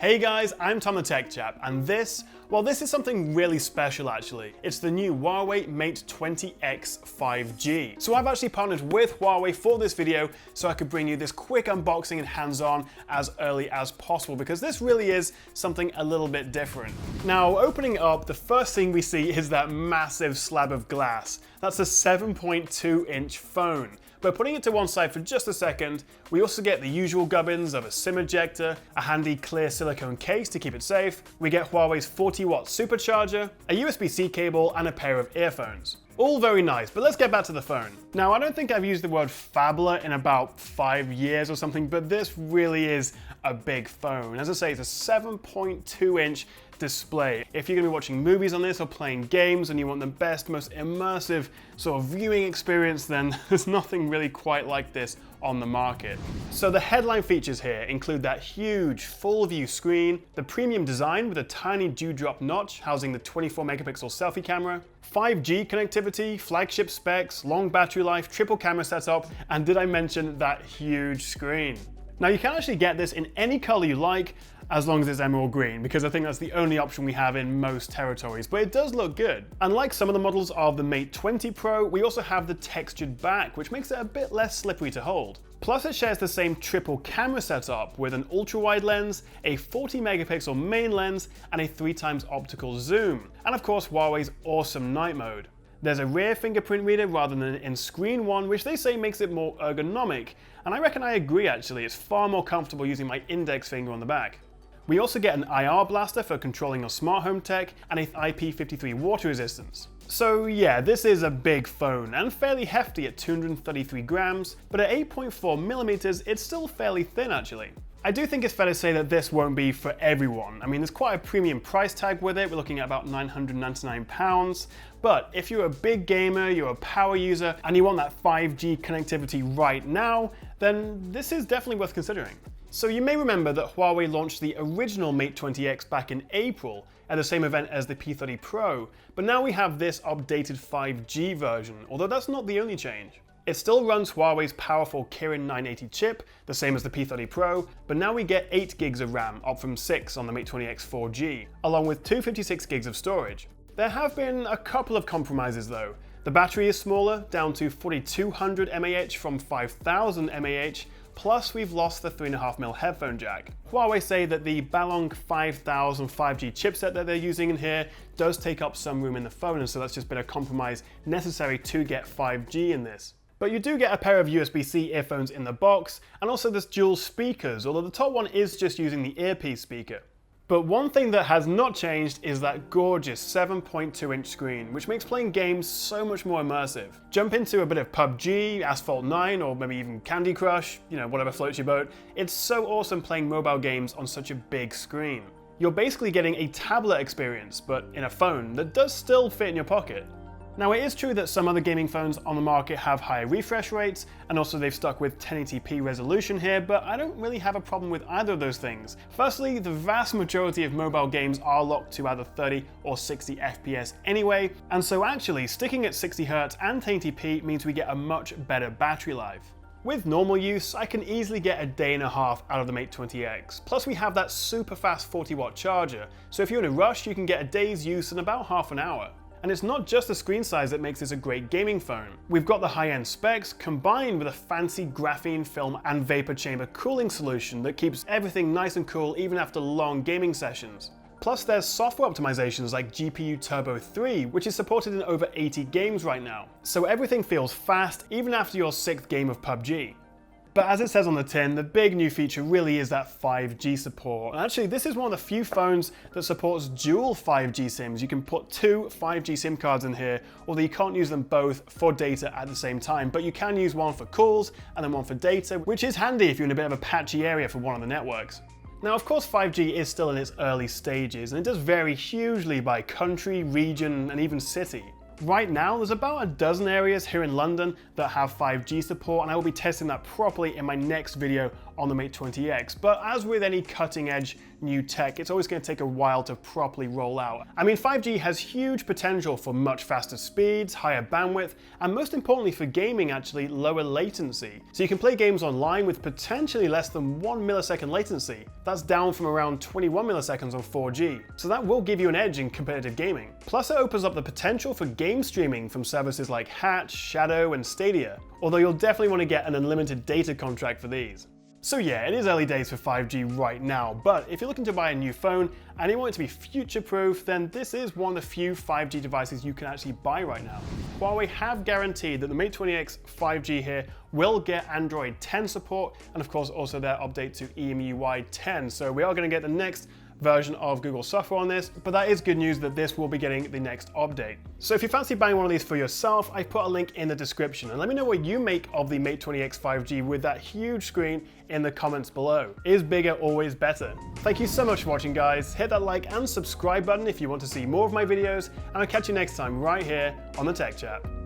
Hey guys, I'm Tom the Tech Chap, and this is something really special actually. It's the new Huawei Mate 20X 5G. So I've actually partnered with Huawei for this video so I could bring you this quick unboxing and hands-on as early as possible, because this really is something a little bit different. Now, opening up, the first thing we see is that massive slab of glass. That's a 7.2-inch phone. But putting it to one side for just a second, we also get the usual gubbins of a SIM ejector, a handy clear silicone case to keep it safe. We get Huawei's 40-watt supercharger, a USB-C cable, and a pair of earphones. All very nice, but let's get back to the phone. Now, I don't think I've used the word phablet in about 5 years or something, but this really is a big phone. As I say, it's a 7.2-inch display. If you're going to be watching movies on this or playing games and you want the best, most immersive sort of viewing experience, then there's nothing really quite like this on the market. So the headline features here include that huge full view screen, the premium design with a tiny dewdrop notch housing the 24 megapixel selfie camera, 5G connectivity, flagship specs, long battery life, triple camera setup, and did I mention that huge screen? Now you can actually get this in any color you like, as long as it's emerald green, because I think that's the only option we have in most territories, but it does look good. Unlike some of the models of the Mate 20 Pro, we also have the textured back, which makes it a bit less slippery to hold. Plus it shares the same triple camera setup with an ultra-wide lens, a 40 megapixel main lens, and a 3x optical zoom. And of course Huawei's awesome night mode. There's a rear fingerprint reader rather than an in-screen one, which they say makes it more ergonomic, and I reckon I agree actually. It's far more comfortable using my index finger on the back. We also get an IR blaster for controlling your smart home tech and a IP53 water resistance. So yeah, this is a big phone and fairly hefty at 233 grams, but at 8.4 millimeters, it's still fairly thin actually. I do think it's fair to say that this won't be for everyone. I mean, there's quite a premium price tag with it. We're looking at about £999. But if you're a big gamer, you're a power user, and you want that 5G connectivity right now, then this is definitely worth considering. So you may remember that Huawei launched the original Mate 20X back in April at the same event as the P30 Pro, but now we have this updated 5G version, although that's not the only change. It still runs Huawei's powerful Kirin 980 chip, the same as the P30 Pro, but now we get 8 gigs of RAM, up from 6 on the Mate 20X 4G, along with 256 gigs of storage. There have been a couple of compromises though. The battery is smaller, down to 4200 mAh from 5000 mAh, plus we've lost the 3.5mm headphone jack. Huawei say that the Balong 5000 5G chipset that they're using in here does take up some room in the phone, and so that's just been a compromise necessary to get 5G in this. But you do get a pair of USB-C earphones in the box, and also there's dual speakers, although the top one is just using the earpiece speaker. But one thing that has not changed is that gorgeous 7.2-inch screen, which makes playing games so much more immersive. Jump into a bit of PUBG, Asphalt 9, or maybe even Candy Crush, whatever floats your boat. It's so awesome playing mobile games on such a big screen. You're basically getting a tablet experience, but in a phone that does still fit in your pocket. Now it is true that some other gaming phones on the market have higher refresh rates, and also they've stuck with 1080p resolution here, but I don't really have a problem with either of those things. Firstly, the vast majority of mobile games are locked to either 30 or 60 FPS anyway, and so actually sticking at 60Hz and 1080p means we get a much better battery life. With normal use, I can easily get a day and a half out of the Mate 20X. Plus we have that super fast 40-watt charger, so if you're in a rush, you can get a day's use in about half an hour. And it's not just the screen size that makes this a great gaming phone. We've got the high-end specs combined with a fancy graphene film and vapor chamber cooling solution that keeps everything nice and cool even after long gaming sessions. Plus there's software optimizations like GPU Turbo 3, which is supported in over 80 games right now. So everything feels fast even after your 6th game of PUBG. But as it says on the tin, the big new feature really is that 5G support. And actually, this is one of the few phones that supports dual 5G SIMs. You can put 2 5G SIM cards in here, although you can't use them both for data at the same time. But you can use one for calls and then one for data, which is handy if you're in a bit of a patchy area for one of the networks. Now, of course, 5G is still in its early stages, and it does vary hugely by country, region, and even city. Right now, there's about a dozen areas here in London that have 5G support, and I will be testing that properly in my next video on the Mate 20X, but as with any cutting edge new tech, it's always going to take a while to properly roll out. I mean, 5G has huge potential for much faster speeds, higher bandwidth, and most importantly for gaming actually, lower latency. So you can play games online with potentially less than 1 millisecond latency. That's down from around 21 milliseconds on 4G. So that will give you an edge in competitive gaming. Plus it opens up the potential for game streaming from services like Hatch, Shadow, and Stadia, although you'll definitely want to get an unlimited data contract for these. So yeah, it is early days for 5G right now, but if you're looking to buy a new phone and you want it to be future-proof, then this is one of the few 5G devices you can actually buy right now. Huawei have guaranteed that the Mate 20X 5G here will get Android 10 support, and of course also their update to EMUI 10, so we are going to get the next version of Google software on this, but that is good news that this will be getting the next update. So if you fancy buying one of these for yourself, I've put a link in the description, and let me know what you make of the Mate 20X 5G with that huge screen in the comments below. Is bigger always better? Thank you so much for watching, guys. Hit that like and subscribe button if you want to see more of my videos, and I'll catch you next time right here on the Tech Chap.